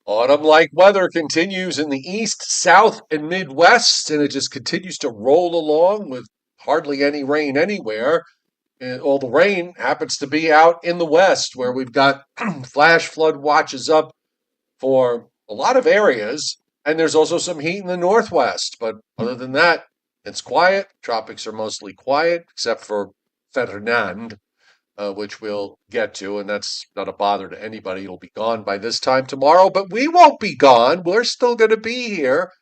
Autumn-like weather continues in the east, south, and Midwest, and it just continues to roll along with hardly any rain anywhere. And all the rain happens to be out in the west, where we've got flash flood watches up for a lot of areas, and there's also some heat in the northwest. But other than that, it's quiet. Tropics are mostly quiet, except for Ferdinand, which we'll get to, and that's not a bother to anybody. It'll be gone by this time tomorrow, but we won't be gone. We're still going to be here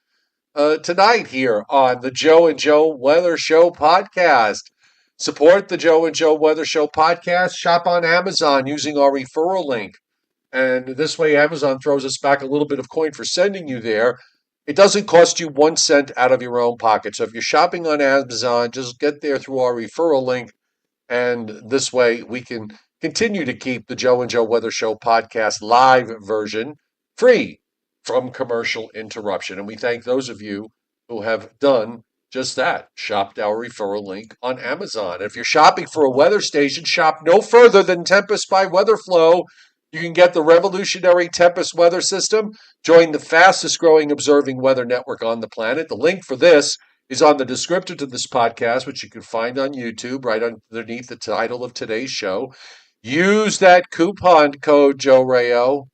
tonight here on the Joe and Joe Weather Show podcast. Support the Joe and Joe Weather Show podcast. Shop on Amazon using our referral link. And this way, Amazon throws us back a little bit of coin for sending you there. It doesn't cost you 1 cent out of your own pocket. So if you're shopping on Amazon, just get there through our referral link. And this way, we can continue to keep the Joe and Joe Weather Show podcast live version free from commercial interruption. And we thank those of you who have done just that, shopped our referral link on Amazon. If you're shopping for a weather station, shop no further than Tempest by WeatherFlow. You can get the revolutionary Tempest weather system. Join the fastest growing observing weather network on the planet. The link for this is on the descriptor to this podcast, which you can find on YouTube right underneath the title of today's show. Use that coupon code, Joe Rayo.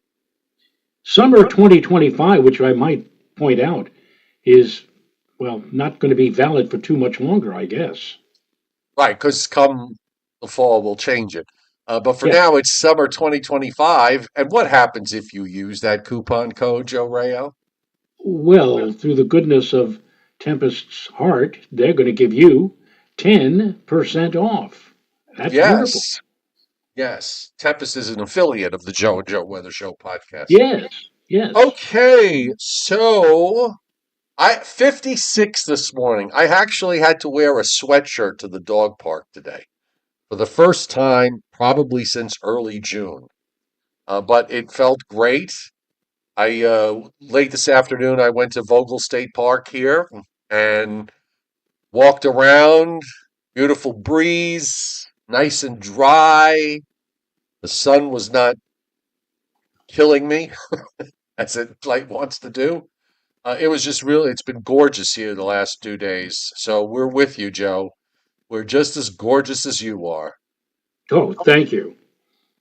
Summer 2025, which I might point out, is, well, not going to be valid for too much longer, I guess. Right, because come the fall, we'll change it. But for Yeah. now, it's summer 2025. And what happens if you use that coupon code, Joe Rayo? Well, through the goodness of Tempest's heart, they're going to give you 10% off. That's wonderful. Yes. Yes. Tempest is an affiliate of the Joe and Joe Weather Show podcast. Yes, yes. Okay, so 56 this morning. I actually had to wear a sweatshirt to the dog park today for the first time probably since early June. But it felt great. Late this afternoon, I went to Vogel State Park here and walked around. Beautiful breeze, nice and dry. The sun was not killing me as it wants to do. It was just really, it's been gorgeous here the last 2 days. So we're with you, Joe. We're just as gorgeous as you are. Oh, thank you.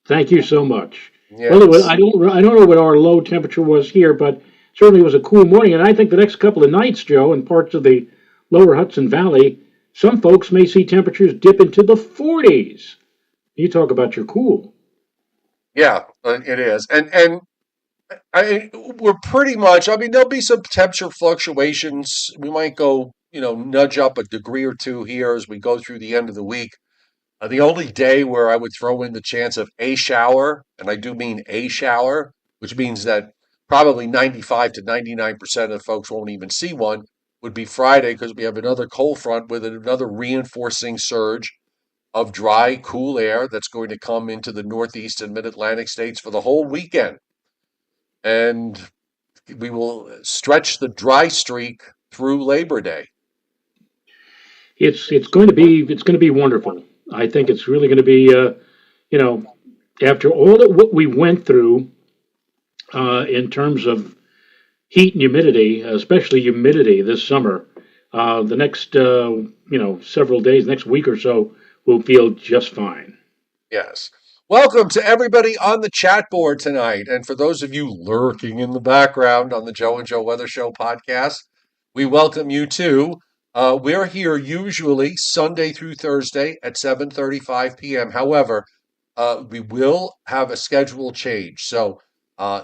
Thank you so much. Yes. Well, I don't know what our low temperature was here, but certainly it was a cool morning. And I think the next couple of nights, Joe, in parts of the lower Hudson Valley, some folks may see temperatures dip into the 40s. You talk about your cool. Yeah, it is. And we're pretty much, I mean, there'll be some temperature fluctuations. We might go, nudge up a degree or two here as we go through the end of the week. The only day where I would throw in the chance of a shower, and I do mean a shower, which means that probably 95 to 99% of folks won't even see one, would be Friday, because we have another cold front with another reinforcing surge of dry, cool air that's going to come into the Northeast and Mid-Atlantic states for the whole weekend. And we will stretch the dry streak through Labor Day. It's going to be wonderful. I think it's really going to be, after all that what we went through in terms of heat and humidity, especially humidity this summer, the next several days, next week or so, will feel just fine. Yes. Welcome to everybody on the chat board tonight. And for those of you lurking in the background on the Joe and Joe Weather Show podcast, we welcome you too. We're here usually Sunday through Thursday at 7:35 p.m. However, we will have a schedule change. So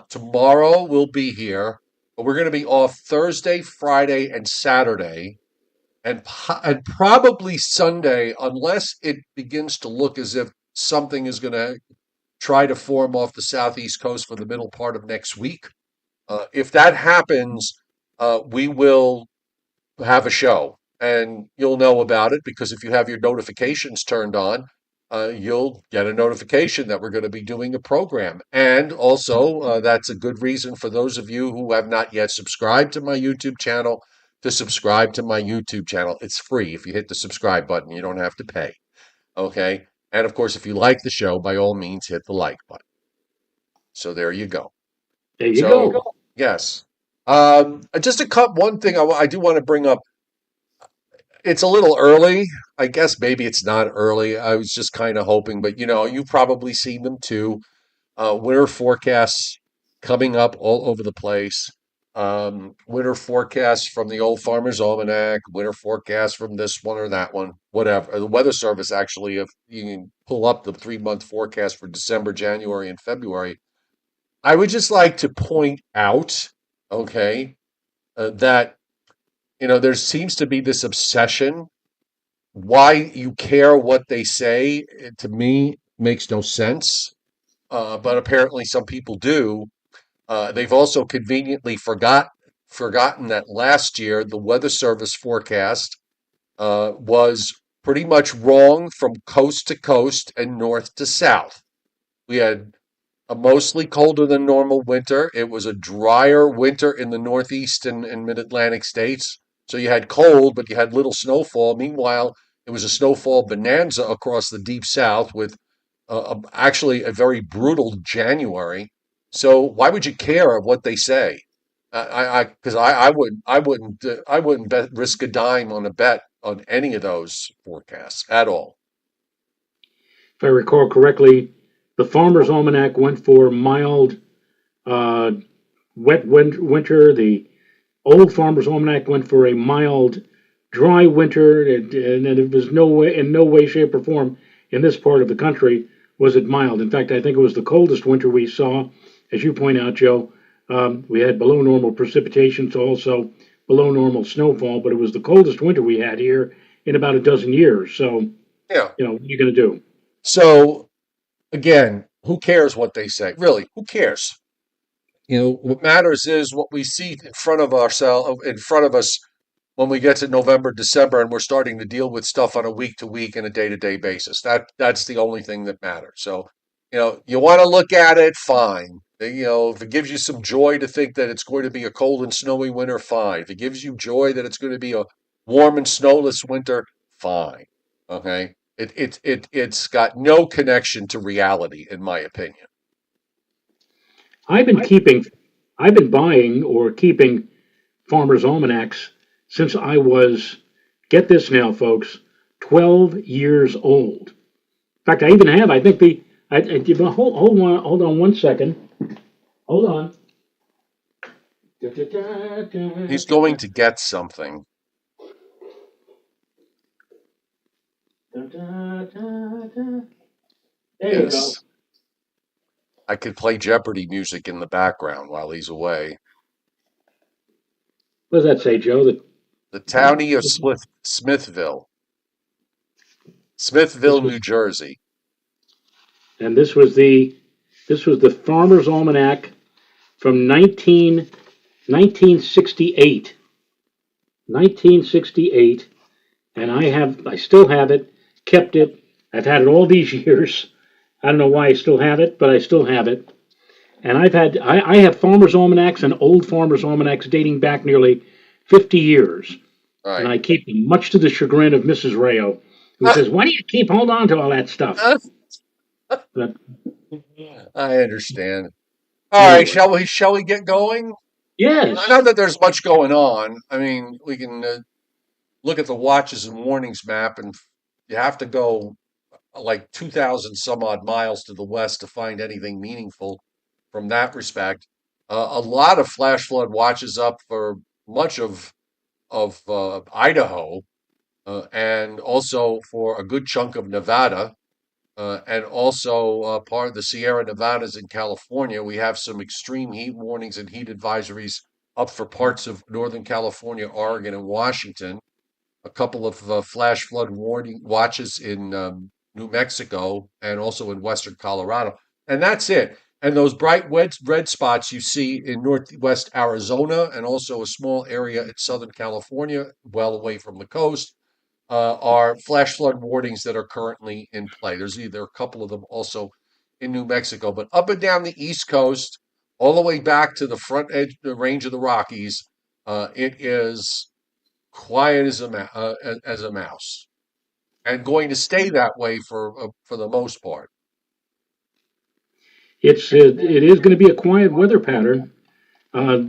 tomorrow we'll be here, but we're going to be off Thursday, Friday, and Saturday, and probably Sunday, unless it begins to look as if something is going to try to form off the southeast coast for the middle part of next week. If that happens, we will have a show, and you'll know about it because if you have your notifications turned on, you'll get a notification that we're going to be doing a program. And also, that's a good reason for those of you who have not yet subscribed to my YouTube channel to subscribe to my YouTube channel. It's free. If you hit the subscribe button, you don't have to pay. Okay? And of course, if you like the show, by all means, hit the like button. So there you go. There you go. Yes. Just to cut one thing I do want to bring up. It's a little early. I guess maybe it's not early. I was just kind of hoping, but you've probably seen them too. Winter forecasts coming up all over the place. Winter forecasts from the Old Farmer's Almanac, winter forecasts from this one or that one, whatever. The Weather Service actually, if you can pull up the 3-month forecast for December, January, and February, I would just like to point out, okay, that there seems to be this obsession. Why you care what they say, to me, makes no sense. But apparently some people do. They've also conveniently forgotten that last year the Weather Service forecast was pretty much wrong from coast to coast and north to south. We had a mostly colder than normal winter. It was a drier winter in the Northeast and Mid Atlantic states. So you had cold, but you had little snowfall. Meanwhile, it was a snowfall bonanza across the deep South with actually a very brutal January. So why would you care what they say? Because I wouldn't risk a dime on a bet on any of those forecasts at all. If I recall correctly, the Farmer's Almanac went for mild, uh, winter. The Old Farmer's Almanac went for a mild, dry winter, and it was no way, in no way, shape, or form in this part of the country was it mild. In fact, I think it was the coldest winter we saw, as you point out, Joe. We had below normal precipitation, so also below normal snowfall, but it was the coldest winter we had here in about a dozen years. So, Yeah. what are you going to do? So again, who cares what they say? Really, who cares? What matters is what we see in front of us when we get to November, December, and we're starting to deal with stuff on a week to week and a day to day basis. That's the only thing that matters. So, you want to look at it, fine. If it gives you some joy to think that it's going to be a cold and snowy winter, fine. If it gives you joy that it's going to be a warm and snowless winter, fine. Okay. It's got no connection to reality, in my opinion. I've been keeping, I've been buying or keeping Farmer's Almanacs since I was, get this now, folks, 12 years old. In fact, I even have, I think hold on one second. Hold on. Da, da, da, da, He's going to get something. da, da, da, da. There you go. Yes. I could play Jeopardy music in the background while he's away. What does that say, Joe? The townie of Smithville, This New was, Jersey. and this was the Farmer's Almanac from 1968. 1968. And I still have it, kept it. I've had it all these years. I don't know why I still have it, but I still have it. And I have Farmer's Almanacs and old Farmer's Almanacs dating back nearly 50 years. All And right. I keep them much to the chagrin of Mrs. Rayo, who says, "Why do you keep hold on to all that stuff?" But I understand. All right, anyway, shall we get going? yes. Not that there's much going on. I mean, we can look at the watches and warnings map, and you have to go like 2,000 some odd miles to the west to find anything meaningful from that respect. A lot of flash flood watches up for much of Idaho, and also for a good chunk of Nevada, and also part of the Sierra Nevadas in California. We have some extreme heat warnings and heat advisories up for parts of Northern California, Oregon, and Washington. A couple of flash flood warning watches in New Mexico and also in western Colorado. And that's it. And those bright red spots you see in northwest Arizona and also a small area in Southern California, well away from the coast, are flash flood warnings that are currently in play. There's either a couple of them also in New Mexico, but up and down the East Coast, all the way back to the front edge, the range of the Rockies, it is quiet as a mouse, and going to stay that way for the most part. It is going to be a quiet weather pattern.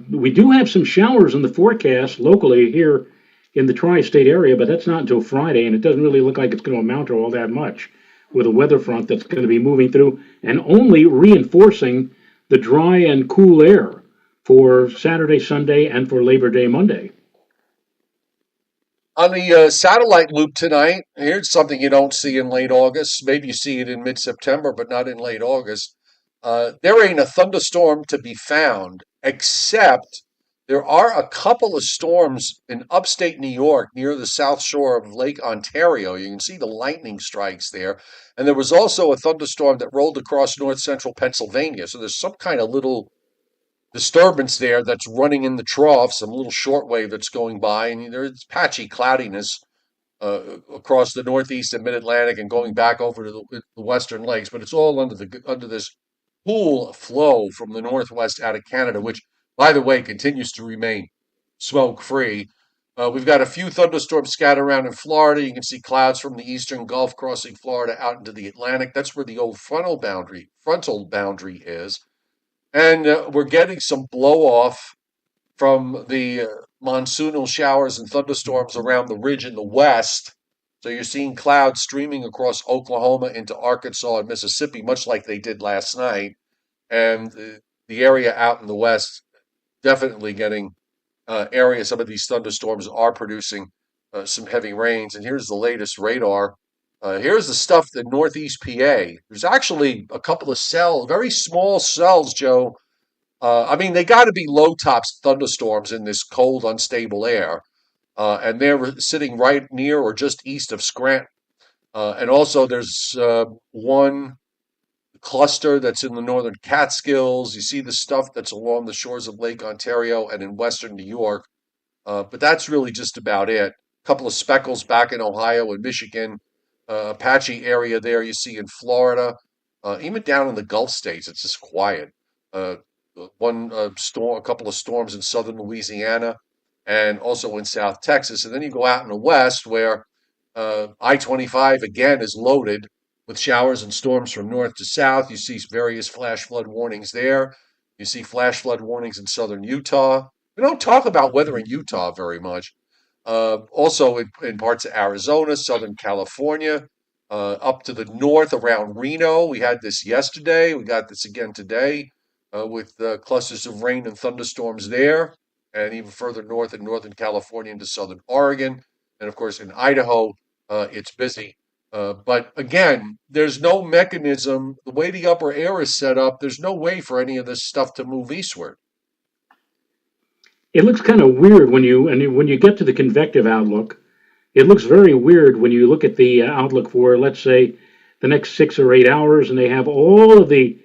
We do have some showers in the forecast locally here in the tri-state area, but that's not until Friday, and it doesn't really look like it's going to amount to all that much with a weather front that's going to be moving through and only reinforcing the dry and cool air for Saturday, Sunday, and for Labor Day Monday. On the satellite loop tonight, here's something you don't see in late August. Maybe you see it in mid-September, but not in late August. There ain't a thunderstorm to be found, except there are a couple of storms in upstate New York near the south shore of Lake Ontario. You can see the lightning strikes there. And there was also a thunderstorm that rolled across north central Pennsylvania. So there's some kind of little disturbance there that's running in the trough, some little shortwave that's going by, and there's patchy cloudiness across the northeast and mid-Atlantic and going back over to the western lakes. But it's all under this cool flow from the northwest out of Canada, which, by the way, continues to remain smoke-free. We've got a few thunderstorms scattered around in Florida. You can see clouds from the eastern Gulf crossing Florida out into the Atlantic. That's where the old frontal boundary is. And we're getting some blow-off from the monsoonal showers and thunderstorms around the ridge in the west. So you're seeing clouds streaming across Oklahoma into Arkansas and Mississippi, much like they did last night. And the area out in the west definitely getting areas. Some of these thunderstorms are producing some heavy rains. And here's the latest radar. Here's the stuff in Northeast PA. There's actually a couple of very small cells, Joe. I mean, they got to be low tops thunderstorms in this cold, unstable air. And they're sitting right near or just east of Scranton. And also there's one cluster that's in the northern Catskills. You see the stuff that's along the shores of Lake Ontario and in western New York. But that's really just about it. A couple of speckles back in Ohio and Michigan. Patchy area there you see in Florida. Even down in the Gulf states, it's just quiet. One storm, a couple of storms in southern Louisiana and also in South Texas. And then you go out in the west where I-25 again is loaded with showers and storms from north to south. You see various flash flood warnings there. You see flash flood warnings in southern Utah. We don't talk about weather in Utah very much. Also in parts of Arizona, Southern California, up to the north around Reno. We had this yesterday. We got this again today with clusters of rain and thunderstorms there, and even further north in Northern California into Southern Oregon. And of course, in Idaho, it's busy. But again, there's no mechanism. The way the upper air is set up, there's no way for any of this stuff to move eastward. It looks kind of weird when you get to the convective outlook. It looks very weird when you look at the outlook for, let's say, the next 6 or 8 hours, and they have all of the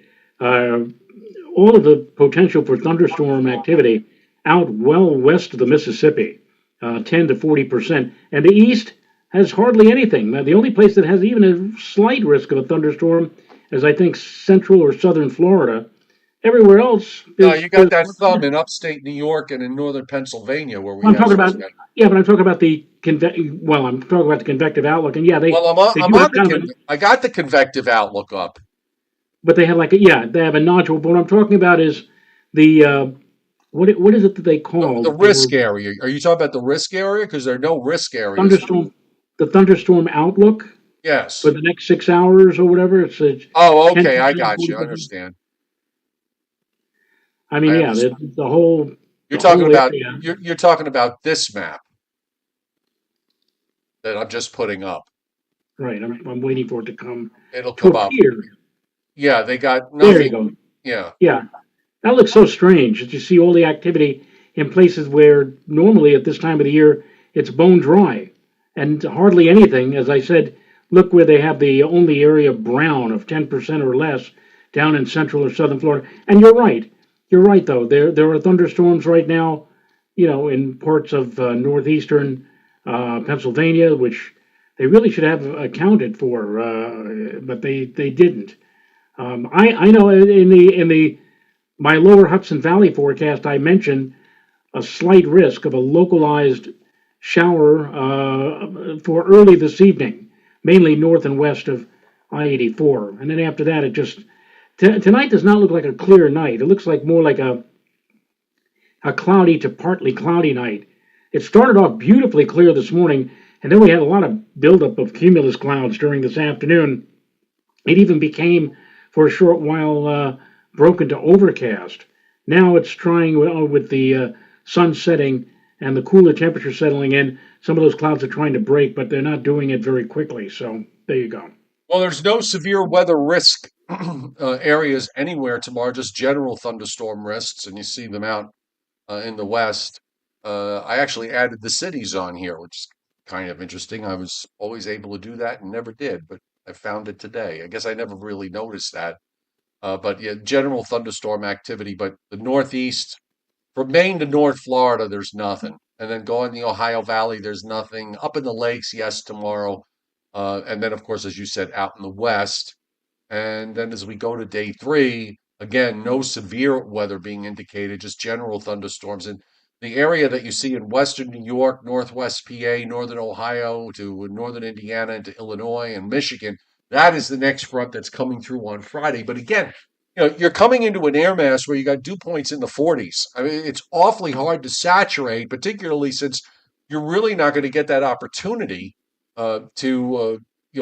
potential for thunderstorm activity out well west of the Mississippi, 10 to 40%, and the east has hardly anything. Now, the only place that has even a slight risk of a thunderstorm is, I think, central or southern Florida. Everywhere else, No, you got that thumb in upstate New York and in northern Pennsylvania where we I'm have talking about, some. yeah, but I'm talking about I'm talking about the convective outlook, and yeah, Well, they do have kind of, I got the convective outlook up. but they have they have a nodule. But what I'm talking about is the what is it that they call The risk area. Are you talking about the risk area? Because there are no risk areas. the thunderstorm outlook Yes. for the next 6 hours or whatever. Oh, okay. I got you. I understand. I mean, I yeah, understand. the whole. You're The talking whole about area. you're talking about this map that I'm just putting up. Right. I'm waiting for it to come It'll to come up. appear. Yeah, they got There you nothing. go. Yeah. Yeah, that looks so strange that you see all the activity in places where normally at this time of the year it's bone dry and hardly anything. As I said, look where they have the only area brown of 10% or less down in central or southern Florida. And you're right. You're right, though. There are thunderstorms right now, in parts of northeastern Pennsylvania, which they really should have accounted for, but they didn't. I know in the my lower Hudson Valley forecast, I mentioned a slight risk of a localized shower for early this evening, mainly north and west of I-84. And then after that, it just tonight does not look like a clear night. It looks like more like a cloudy to partly cloudy night. It started off beautifully clear this morning, and then we had a lot of buildup of cumulus clouds during this afternoon. It even became, for a short while, broken to overcast. Now it's trying with the sun setting and the cooler temperature settling in. Some of those clouds are trying to break, but they're not doing it very quickly. So there you go. Well, there's no severe weather risk areas anywhere tomorrow, just general thunderstorm risks, and you see them out in the west. I actually added the cities on here, which is kind of interesting. I was always able to do that and never did, but I found it today. I guess I never really noticed that. But yeah, general thunderstorm activity. But the Northeast, from Maine to North Florida, there's nothing. And then going the Ohio Valley, there's nothing. Up in the lakes, yes, tomorrow. And then, of course, as you said, out in the west. And then as we go to day three, again, no severe weather being indicated, just general thunderstorms. And the area that you see in western New York, northwest PA, northern Ohio to northern Indiana into Illinois and Michigan, that is the next front that's coming through on Friday. But again, you're coming into an air mass where you got dew points in the 40s. I mean, it's awfully hard to saturate, particularly since you're really not going to get that opportunity to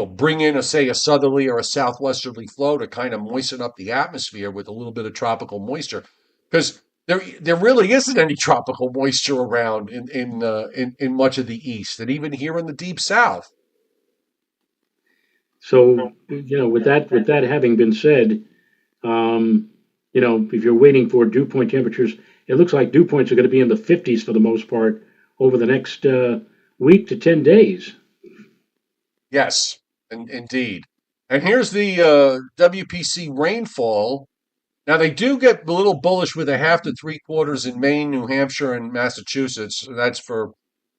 bring in say a southerly or a southwesterly flow to kind of moisten up the atmosphere with a little bit of tropical moisture, because there really isn't any tropical moisture around in much of the east and even here in the deep south. So with that having been said, um, if you're waiting for dew point temperatures, it looks like dew points are going to be in the 50s for the most part over the next week to 10 days. Yes, indeed. And here's the WPC rainfall. Now they do get a little bullish with a half to three quarters in Maine, New Hampshire, and Massachusetts. That's for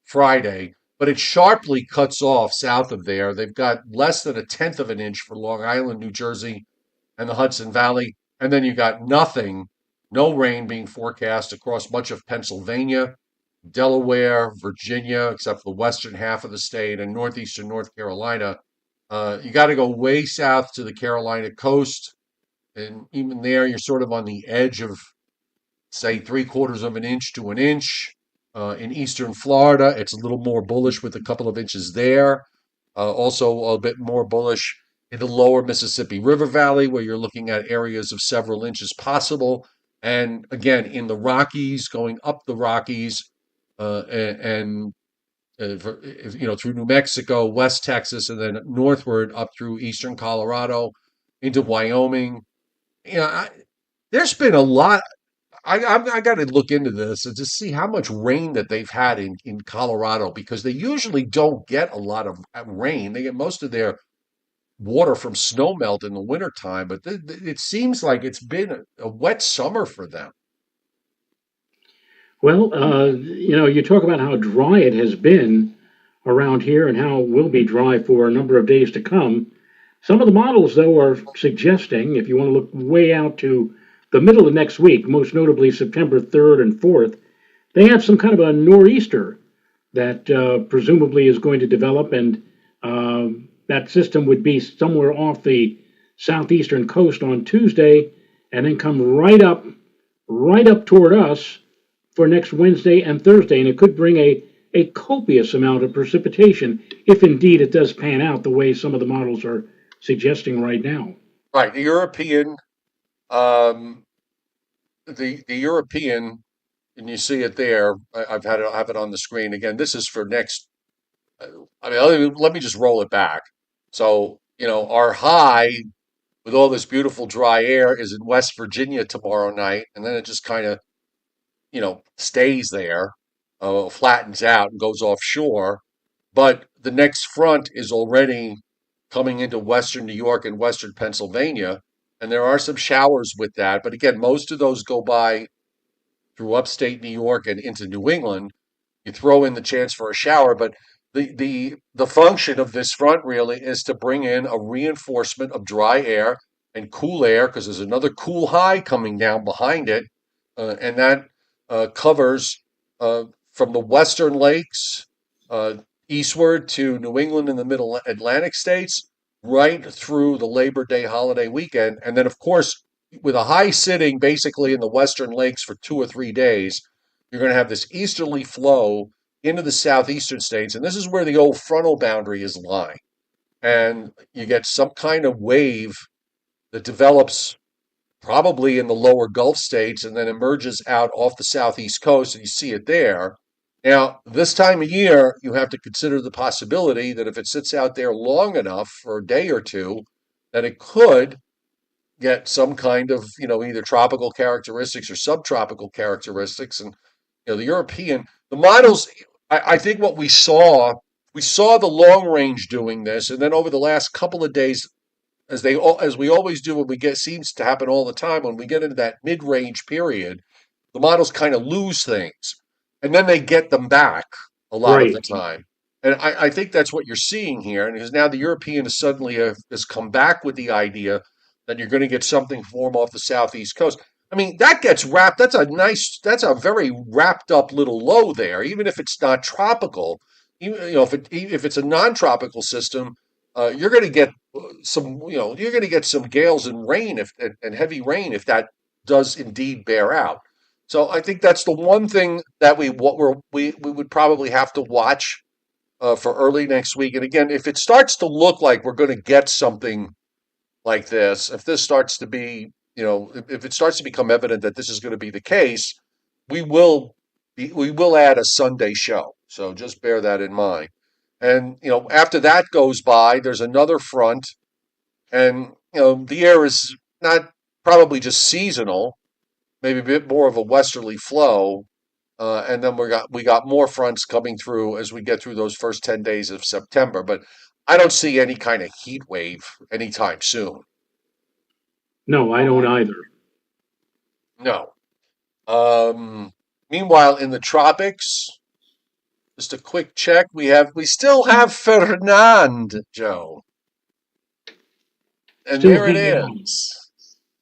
Friday, but it sharply cuts off south of there. They've got less than a tenth of an inch for Long Island, New Jersey, and the Hudson Valley. And then you got nothing, no rain being forecast across much of Pennsylvania, Delaware, Virginia, except for the western half of the state, and northeastern North Carolina. You got to go way south to the Carolina coast. And even there, you're sort of on the edge of, say, three quarters of an inch to an inch. In eastern Florida, it's a little more bullish with a couple of inches there. Also, a bit more bullish in the lower Mississippi River Valley, where you're looking at areas of several inches possible. And again, in the Rockies, going up the Rockies, and through New Mexico, West Texas, and then northward up through eastern Colorado into Wyoming. You know, I, there's been a lot. I got to look into this and just see how much rain that they've had in Colorado, because they usually don't get a lot of rain. They get most of their water from snowmelt in the wintertime, but it seems like it's been a wet summer for them. Well, you talk about how dry it has been around here and how it will be dry for a number of days to come. Some of the models, though, are suggesting, if you want to look way out to the middle of next week, most notably September 3rd and 4th, they have some kind of a nor'easter that presumably is going to develop, and that system would be somewhere off the southeastern coast on Tuesday, and then come right up toward us for next Wednesday and Thursday, and it could bring a copious amount of precipitation if indeed it does pan out the way some of the models are suggesting right now. Right, um, the European, and you see it there. I have it on the screen again. This is for next. I mean, let me just roll it back. So, our high with all this beautiful dry air is in West Virginia tomorrow night, and then it just kind of, stays there, flattens out and goes offshore. But the next front is already coming into Western New York and Western Pennsylvania, and there are some showers with that. But again, most of those go by through upstate New York and into New England. You throw in the chance for a shower, but the function of this front really is to bring in a reinforcement of dry air and cool air, because there's another cool high coming down behind it, and that covers from the western lakes uh, eastward to New England and the middle Atlantic states, right through the Labor Day holiday weekend, and then of course with a high sitting basically in the western lakes for 2 or 3 days. you're going to have this easterly flow into the southeastern states, and this is where the old frontal boundary is lying. And you get some kind of wave that develops probably in the lower Gulf states and then emerges out off the southeast coast, and you see it there. Now, this time of year, you have to consider the possibility that if it sits out there long enough for a day or two, that it could get some kind of, either tropical characteristics or subtropical characteristics. And, the models, I think what we saw the long range doing this. And then over the last couple of days, as we always do when we get, seems to happen all the time, when we get into that mid range period, the models kind of lose things and then they get them back a lot of the Right. time. And I think that's what you're seeing here. And because now the European is suddenly has come back with the idea that you're going to get something form off the southeast coast. I mean, that gets wrapped. That's a very wrapped up little low there, even if it's not tropical. If it's a non-tropical system, you're going to get you're going to get some gales and rain and heavy rain if that does indeed bear out. So I think that's the one thing that we would probably have to watch for early next week. And again, if it starts to look like we're going to get something like this, if this starts to be, if it starts to become evident that this is going to be the case, we will we will add a Sunday show. So just bear that in mind. And after that goes by, there's another front, and the air is not probably just seasonal, maybe a bit more of a westerly flow. And then we got more fronts coming through as we get through those first 10 days of September. But I don't see any kind of heat wave anytime soon. No, I don't either. No. Meanwhile, in the tropics, just a quick check. We still have Fernand, Joe, and Still there it hanging on. is.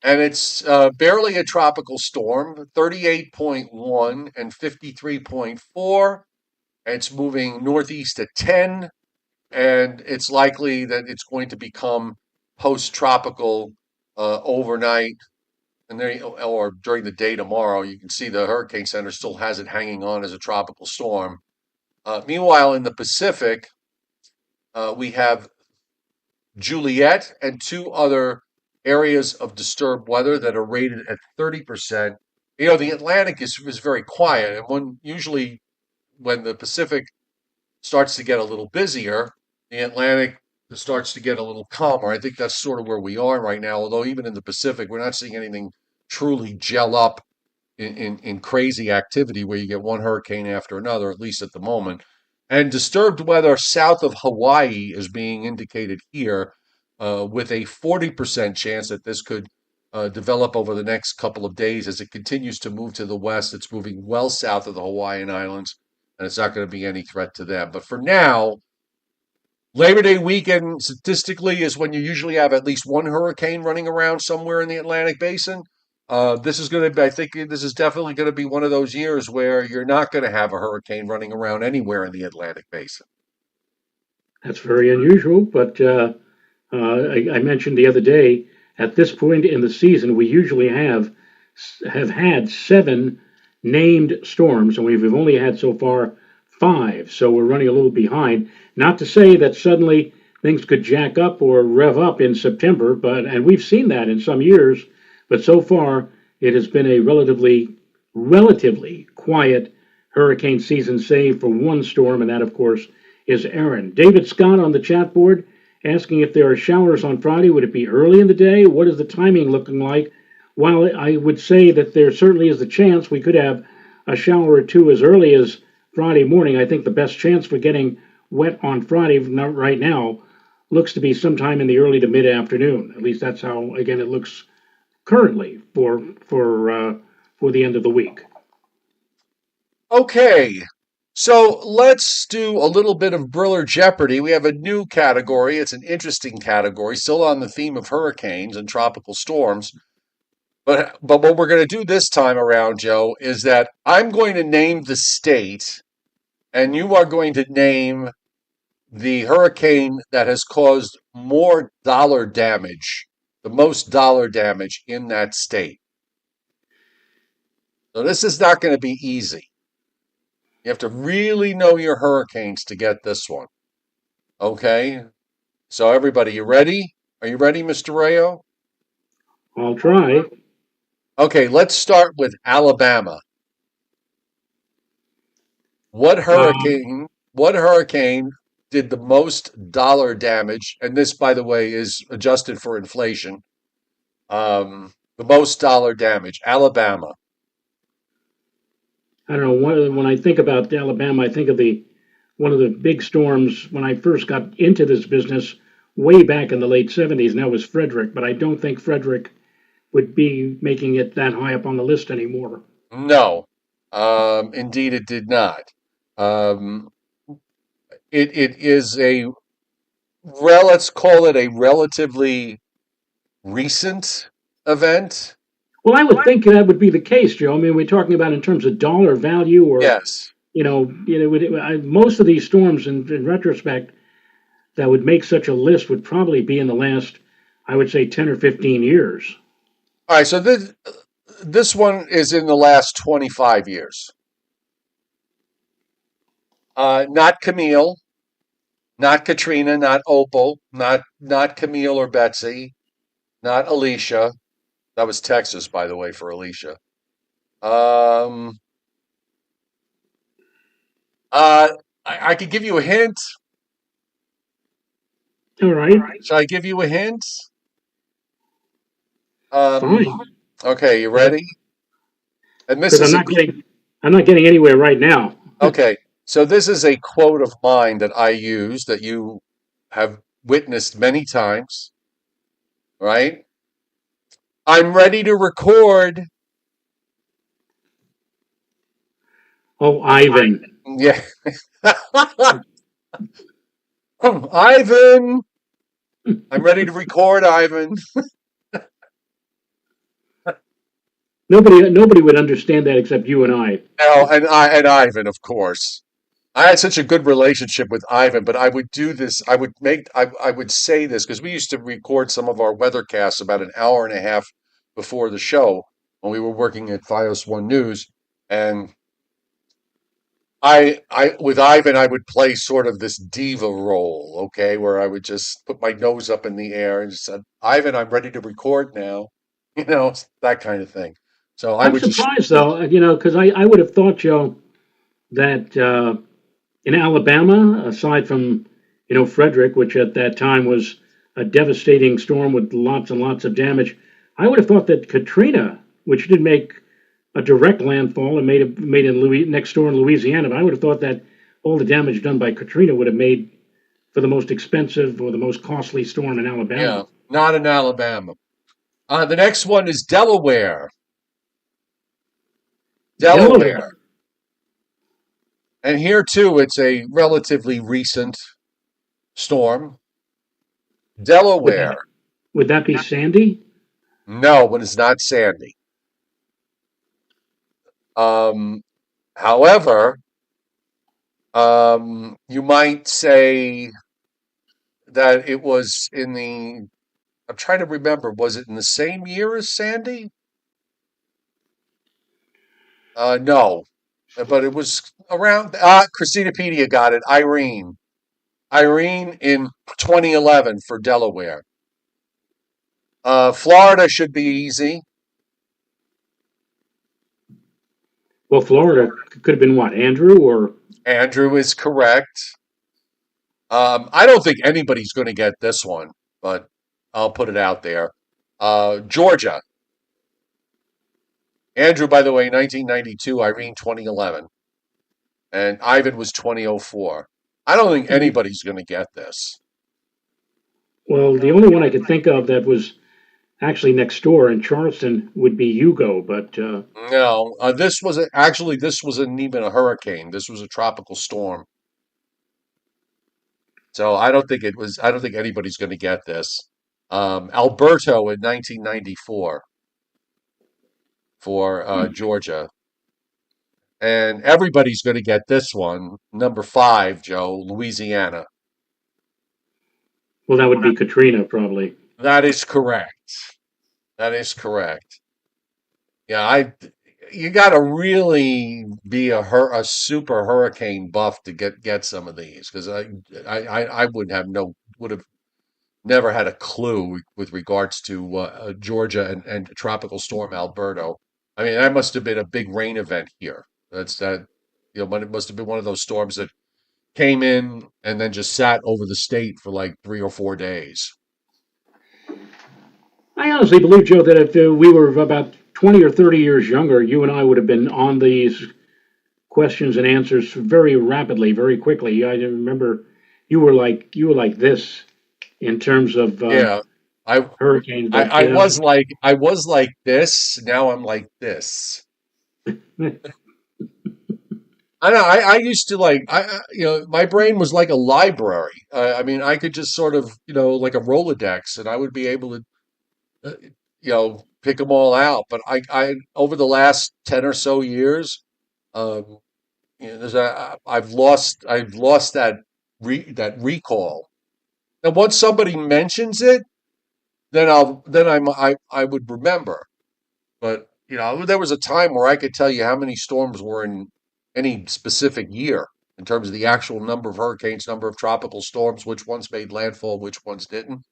And it's barely a tropical storm, 38.1 and 53.4. And it's moving northeast at 10, and it's likely that it's going to become post-tropical overnight, and there or during the day tomorrow. You can see the Hurricane Center still has it hanging on as a tropical storm. Meanwhile, in the Pacific, we have Juliet and two other areas of disturbed weather that are rated at 30%. The Atlantic is very quiet, and when the Pacific starts to get a little busier, the Atlantic starts to get a little calmer. I think that's sort of where we are right now, although even in the Pacific, we're not seeing anything truly gel up in crazy activity where you get one hurricane after another, at least at the moment. And disturbed weather south of Hawaii is being indicated here, with a 40% chance that this could develop over the next couple of days as it continues to move to the west. It's moving well south of the Hawaiian Islands, and it's not going to be any threat to them. But for now, Labor Day weekend statistically is when you usually have at least one hurricane running around somewhere in the Atlantic basin. I think this is definitely going to be one of those years where you're not going to have a hurricane running around anywhere in the Atlantic basin. That's very unusual, but I mentioned the other day, at this point in the season, we usually have had seven named storms, and we've only had so far five. So we're running a little behind. Not to say that suddenly things could jack up or rev up in September, and we've seen that in some years. But so far, it has been a relatively quiet hurricane season, save for one storm, and that, of course, is Aaron. David Scott on the chat board asking if there are showers on Friday. Would it be early in the day? What is the timing looking like? While I would say that there certainly is a chance we could have a shower or two as early as Friday morning, I think the best chance for getting wet on Friday right now looks to be sometime in the early to mid afternoon. At least that's how, again, it looks currently for the end of the week. Okay, so let's do a little bit of Briller Jeopardy. We have a new category. It's an interesting category, still on the theme of hurricanes and tropical storms. But what we're going to do this time around, Joe, is that I'm going to name the state, and you are going to name the hurricane that has caused more dollar damage, the most dollar damage in that state. So this is not going to be easy. You have to really know your hurricanes to get this one. Okay? So, everybody, you ready? Are you ready, Mr. Rayo? I'll try. Okay, let's start with Alabama. What Uh, hurricane? What hurricane did the most dollar damage? And this, by the way, is adjusted for inflation. The most dollar damage, Alabama. I don't know. When I think about Alabama, I think of the one of the big storms when I first got into this business way back in the late 70s, and that was Frederick. But I don't think Frederick would be making it that high up on the list anymore. No, indeed, it did not. Um, it is let's call it a relatively recent event. Well, I would think that would be the case, Joe. I mean, we're talking about in terms of dollar value, or Yes. most of these storms, in retrospect, that would make such a list would probably be in the last, I would say, 10 or 15 years. All right. So this one is in the last 25 years. Not Camille, not Katrina, not Opal, not Camille or Betsy, not Alicia. That was Texas, by the way, for Alicia. Um, uh, I could give you a hint. All right, Shall I give you a hint? Um, fine, okay, you ready? And this because is a I'm not getting anywhere right now. okay. So this is a quote of mine that I use that you have witnessed many times, right? I'm ready to record. Oh, Ivan. Yeah. Ivan, I'm ready to record, Ivan. Nobody would understand that except you and I. Now, and Ivan, of course. I had such a good relationship with Ivan, but I would do this. I would say this because we used to record some of our weathercasts about an hour and a half before the show when we were working at FiOS One News, and with Ivan, I would play sort of this diva role, okay, where I would just put my nose up in the air and just said, "Ivan, I'm ready to record now," that kind of thing. So I I'm would just, surprised though, because I would have thought, Joe, that in Alabama, aside from Frederick, which at that time was a devastating storm with lots and lots of damage, I would have thought that Katrina, which did make a direct landfall and made in next door in Louisiana, but I would have thought that all the damage done by Katrina would have made for the most expensive or the most costly storm in yeah, Alabama. not in Alabama. The next one is Delaware. Delaware, Delaware. And here too, it's a relatively recent storm. would Delaware. that would that be Sandy? No, but it's not Sandy. Um, however, you might say that it was in the, I'm trying to remember, was it in the same year as Sandy? No, but it was around, Christinapedia got it. Irene. Irene in 2011 for Delaware. Florida should be easy. Well, Florida could have been what, Andrew or Andrew is correct. I don't think anybody's going to get this one, but I'll put it out there. Georgia. Andrew, by the way, 1992, Irene 2011, and Ivan was 2004. I don't think anybody's going to get this. well, the only one I could think of that was actually next door in Charleston would be Hugo, but No, actually this wasn't even a hurricane. This was a tropical storm. So I don't think anybody's going to get this. Alberto in 1994 for Georgia. And everybody's going to get this one. Number five, Joe, Louisiana. well, that would be Katrina probably. That is correct. That is correct. Yeah, you got to really be a super hurricane buff to get some of these because I would have never had a clue with regards to Georgia and Tropical Storm Alberto. I mean, that must have been a big rain event here. That's that, but it must have been one of those storms that came in and then just sat over the state for like 3 or 4 days. I honestly believe, Joe, that if we were about 20 or 30 years younger, you and I would have been on these questions and answers very rapidly, very quickly. I remember you were like this in terms of Yeah, I hurricanes, but I was like this. Now I'm like this. I know. I used to like my brain was like a library. I mean, I could just sort of like a Rolodex, and I would be able to pick them all out. But I over the last 10 or so years, um, I've lost that recall. And once somebody mentions it, then I would remember. But there was a time where I could tell you how many storms were in any specific year in terms of the actual number of hurricanes, number of tropical storms, which ones made landfall, which ones didn't.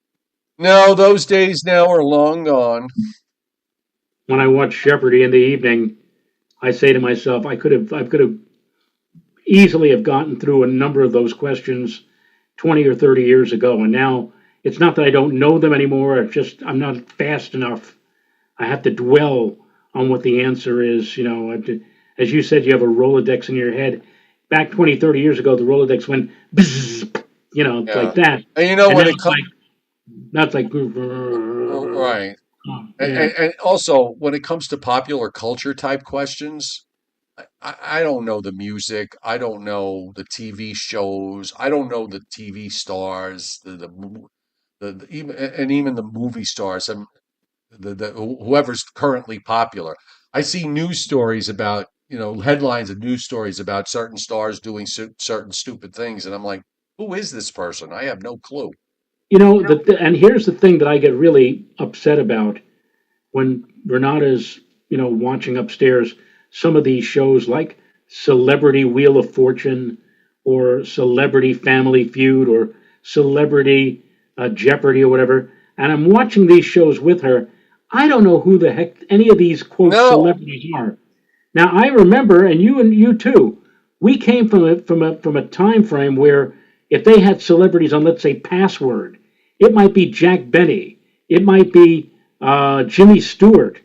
No, those days now are long gone. when I watch Jeopardy in the evening, I say to myself, I could have easily have gotten through a number of those questions 20 or 30 years ago, and now it's not that I don't know them anymore. It's just I'm not fast enough. I have to dwell on what the answer is. As you said, you have a Rolodex in your head. Back 20, 30 years ago, the Rolodex went bzzz, Yeah. like that. And And when it comes, now it's like, right. yeah. And also when it comes to popular culture type questions, I don't know the music. I don't know the TV shows. I don't know the TV stars, even the movie stars. Whoever's currently popular. I see news stories about, headlines of news stories about certain stars doing certain stupid things, and I'm like, who is this person? I have no clue. And here's the thing that I get really upset about when Renata's, watching upstairs some of these shows like Celebrity Wheel of Fortune or Celebrity Family Feud or Celebrity Jeopardy or whatever. And I'm watching these shows with her. I don't know who the heck any of these quote No. celebrities are. Now I remember, and you too, we came from a time frame where if they had celebrities on, let's say, Password, it might be Jack Benny, it might be Jimmy Stewart,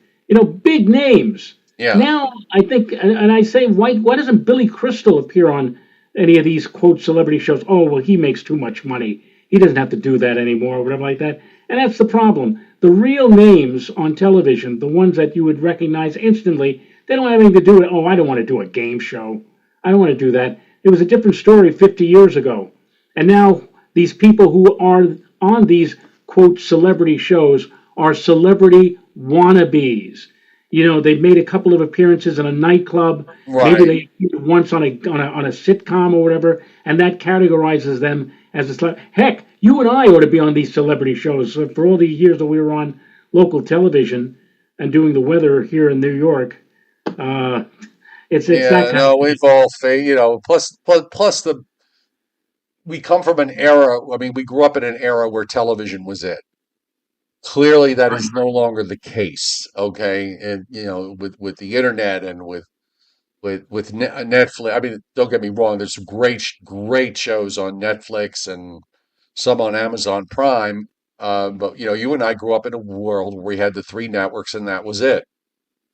big names. Yeah. Now I think, and I say, why doesn't Billy Crystal appear on any of these quote celebrity shows? Oh well, he makes too much money. He doesn't have to do that anymore, or whatever like that. And that's the problem. The real names on television, the ones that you would recognize instantly, they don't have anything to do with, oh, I don't want to do a game show. I don't want to do that. It was a different story 50 years ago. And now these people who are on these quote celebrity shows are celebrity wannabes. They've made a couple of appearances in a nightclub. Maybe Right. they appeared once on a sitcom or whatever, and that categorizes them as a celebrity. Heck, you and I ought to be on these celebrity shows. So for all the years that we were on local television and doing the weather here in New York, uh, it's that Yeah, kind of no, thing. we've all plus the we come from an era, I mean, we grew up in an era where television was it. Clearly that is no longer the case, okay? And with the internet and with Netflix. I mean, don't get me wrong, there's some great shows on Netflix and some on Amazon Prime. But you and I grew up in a world where we had the three networks and that was it.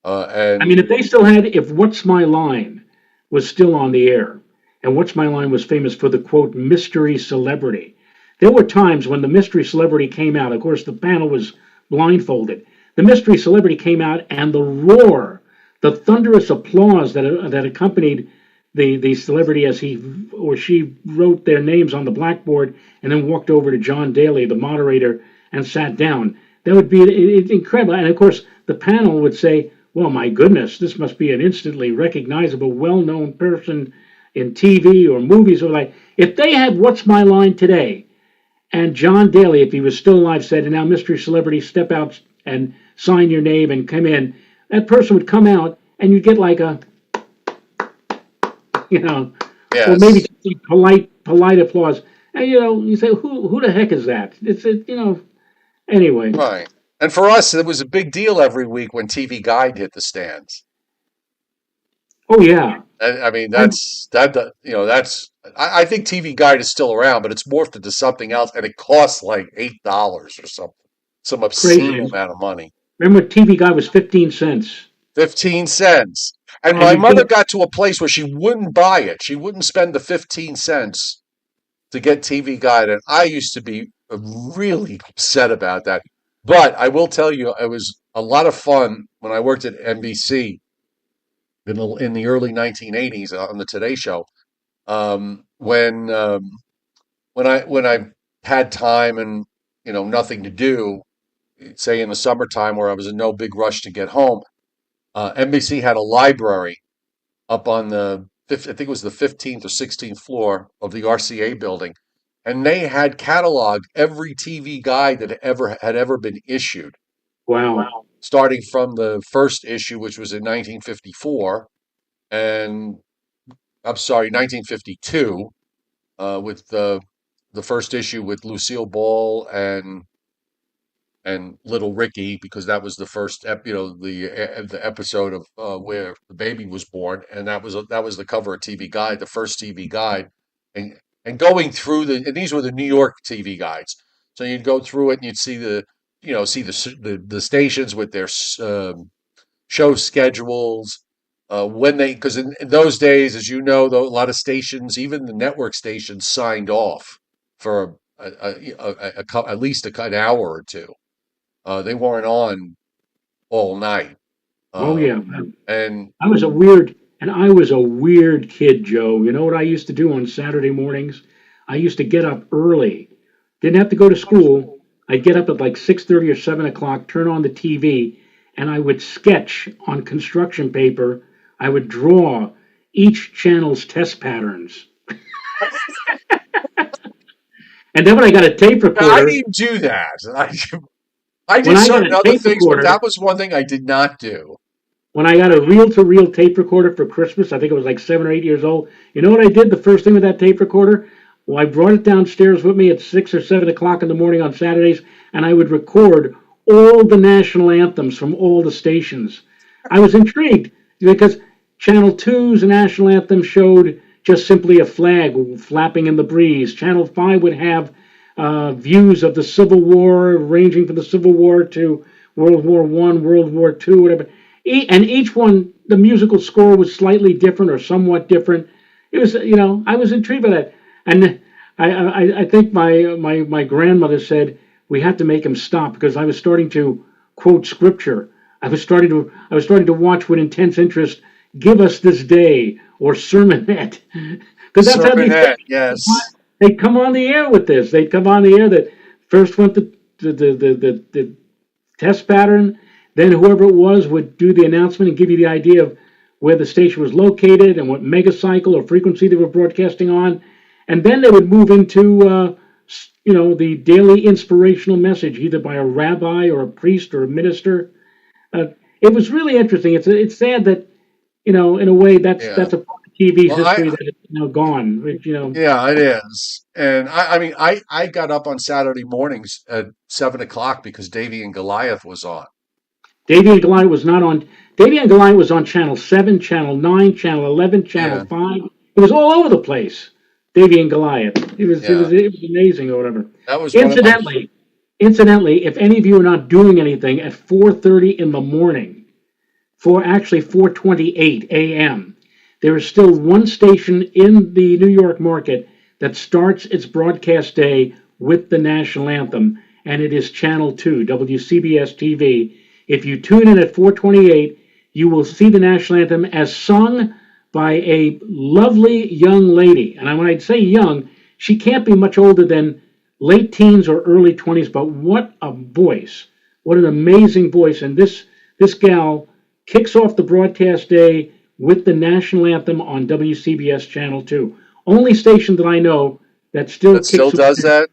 I mean, And if What's My Line was still on the air, and What's My Line was famous for the quote mystery celebrity, there were times when the mystery celebrity came out. Of course, the panel was blindfolded. The mystery celebrity came out, and the roar, the thunderous applause that accompanied the celebrity as he or she wrote their names on the blackboard and then walked over to John Daly, the moderator, and sat down. That would be incredible. And of course, the panel would say, well, my goodness, this must be an instantly recognizable, well known person in TV or movies or like. If they had What's My Line today, and John Daly, if he was still alive, said, and now mystery celebrity, step out and sign your name and come in, that person would come out and you'd get like a, you know, or maybe Yes. just a polite applause. And you say, who the heck is that? Anyway. Right. And for us, it was a big deal every week when TV Guide hit the stands. Oh yeah. I mean, I, that's. I think TV Guide is still around, but it's morphed into something else, and it costs like $8 or something, some obscene crazy. amount of money. Remember, TV Guide was 15 cents, 15 cents. And and my you get mother got to a place where she wouldn't buy it. She wouldn't spend the 15 cents to get TV Guide, and I used to be really upset about that. But I will tell you, it was a lot of fun when I worked at NBC in the early 1980s on the Today Show. When I had time and nothing to do, say in the summertime where I was in no big rush to get home, NBC had a library up on I think it was the 15th or 16th floor of the RCA building, and they had cataloged every TV guide that had ever been issued, wow. starting from the first issue, which was in 1954, and I'm sorry, 1952, with the first issue with Lucille Ball and Little Ricky, because that was the first the episode of where the baby was born, and that was the cover of TV Guide, the first TV Guide, and going through and these were the New York TV guides, so you'd go through it and you'd see the stations with their show schedules. When they, because in those days, as you know, though, a lot of stations, even the network stations, signed off for at least an hour or two. They weren't on all night. Oh Uh, yeah. and I was a weird kid, Joe. You know what I used to do on Saturday mornings? I used to get up early. Didn't have to go to school. I'd get up at like 6:30 or 7 o'clock, turn on the TV, and I would sketch on construction paper. I would draw each channel's test patterns. And then when I got a tape I recorder, didn't do that. I when did I got certain a other tape things, but recorder, that was one thing I did not do. when I got a reel-to-reel tape recorder for Christmas, I think I was like 7 or 8 years old. You know what I did the first thing with that tape recorder? Well, I brought it downstairs with me at 6 or 7 o'clock in the morning on Saturdays, and I would record all the national anthems from all the stations. I was intrigued because Channel Two's national anthem showed just simply a flag flapping in the breeze. Channel 5 would have views of the Civil War, ranging from the Civil War to World War I, World War II, whatever. And each one, the musical score was slightly different or somewhat different. It was, I was intrigued by that. And I think my grandmother said we had to make him stop because I was starting to quote scripture. I was starting to watch with intense interest. Give us this day or sermonette, because that's how Sermonette, yes. they'd come on the air with this. They'd come on the air that first went the test pattern. Then whoever it was would do the announcement and give you the idea of where the station was located and what megacycle or frequency they were broadcasting on. And then they would move into, the daily inspirational message, either by a rabbi or a priest or a minister. It was really interesting. It's sad that, in a way, Yeah. that's a part of TV's Well, I history that is now gone. yeah, it is. And I mean, I got up on Saturday mornings at 7 o'clock because Davy and Goliath was on. Davy and Goliath was not on. Davy and Goliath was on Channel 7, Channel 9, Channel 11, Channel Yeah, 5. It was all over the place. Davy and Goliath. It was it yeah. was it was amazing or whatever. That was one of my. Incidentally, incidentally, if any of you are not doing anything at 4:30 in the morning, for actually 4:28 a.m., there is still one station in the New York market that starts its broadcast day with the national anthem, and it is Channel 2, WCBS TV. If you tune in at 4:28, you will see the national anthem as sung by a lovely young lady. And when I say young, she can't be much older than late teens or early 20s, but what a voice. What an amazing voice. And this gal kicks off the broadcast day with the national anthem on WCBS Channel 2. Only station that I know that still That still kicks off does that.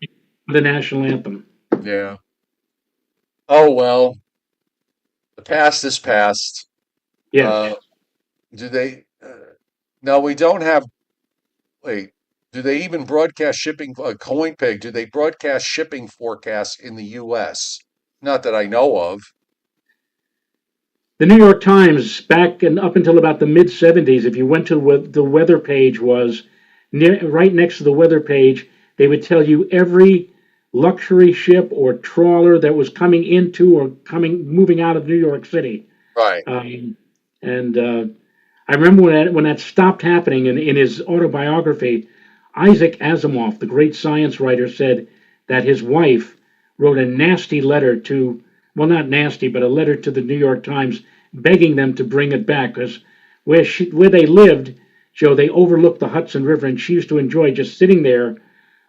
the national anthem. Yeah. Oh well, the past is past. Yes. Uh, Do they? No, we don't have. Wait, do they even broadcast shipping? CoinPig, do they broadcast shipping forecasts in the U.S.? Not that I know of. The New York Times, back and up until about the mid 70s, if you went to what the weather page was, right next to the weather page, they would tell you every luxury ship or trawler that was coming into or moving out of New York City. Right. Um, and I remember when that stopped happening in his autobiography, Isaac Asimov, the great science writer, said that his wife wrote a nasty letter to, well, not nasty, but a letter to the New York Times begging them to bring it back because where they lived, Joe, they overlooked the Hudson River, and she used to enjoy just sitting there,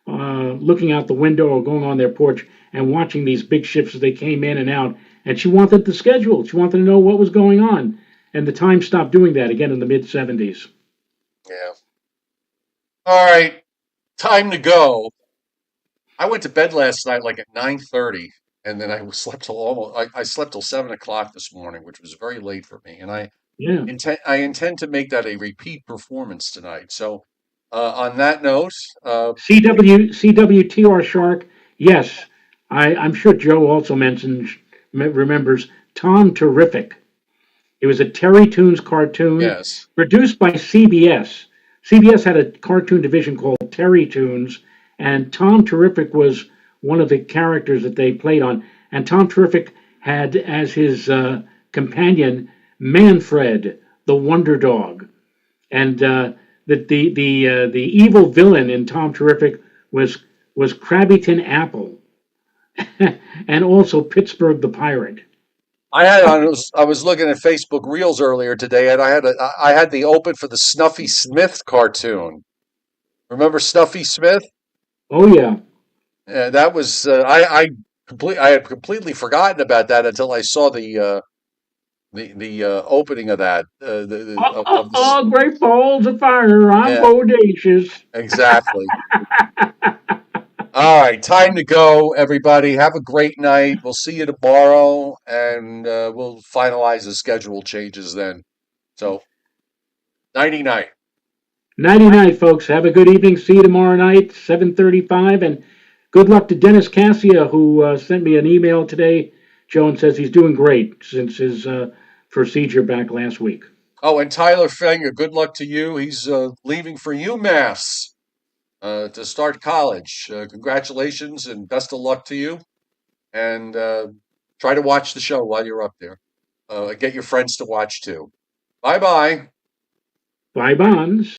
looking out the window or going on their porch and watching these big ships as they came in and out. And she wanted the schedule. She wanted to know what was going on. And the Times stopped doing that again in the mid 70s. Yeah. All right. Time to go. I went to bed last night like at 9:30, and then I slept till almost. I slept till 7 o'clock this morning, which was very late for me. And Yeah. I intend to make that a repeat performance tonight. So, on that note, CWTR Shark. Yes, I'm sure Joe also remembers Tom Terrific. It was a Terry Toons cartoon yes. produced by CBS. CBS had a cartoon division called Terry Toons, and Tom Terrific was one of the characters that they played on. And Tom Terrific had as his companion Manfred, the Wonder Dog. And the evil villain in Tom Terrific was Crabbyton Apple, and also Pittsburgh the Pirate. I was looking at Facebook Reels earlier today, and I had the open for the Snuffy Smith cartoon. Remember Snuffy Smith? Oh yeah. That was I had completely forgotten about that until I saw the opening of that of this. Great balls of fire! I'm Yeah, bodacious. exactly. All right, time to go, everybody. Have a great night. We'll see you tomorrow, and we'll finalize the schedule changes then. So, nighty night. Nighty night, folks. Have a good evening. See you tomorrow night, 7:35, and good luck to Dennis Cassia, who sent me an email today. Joe, and says he's doing great since his procedure back last week. Oh, and Tyler Fenger, good luck to you. He's leaving for UMass to start college. Congratulations and best of luck to you. And try to watch the show while you're up there. Get your friends to watch too. Bye bye. Bye, bonds.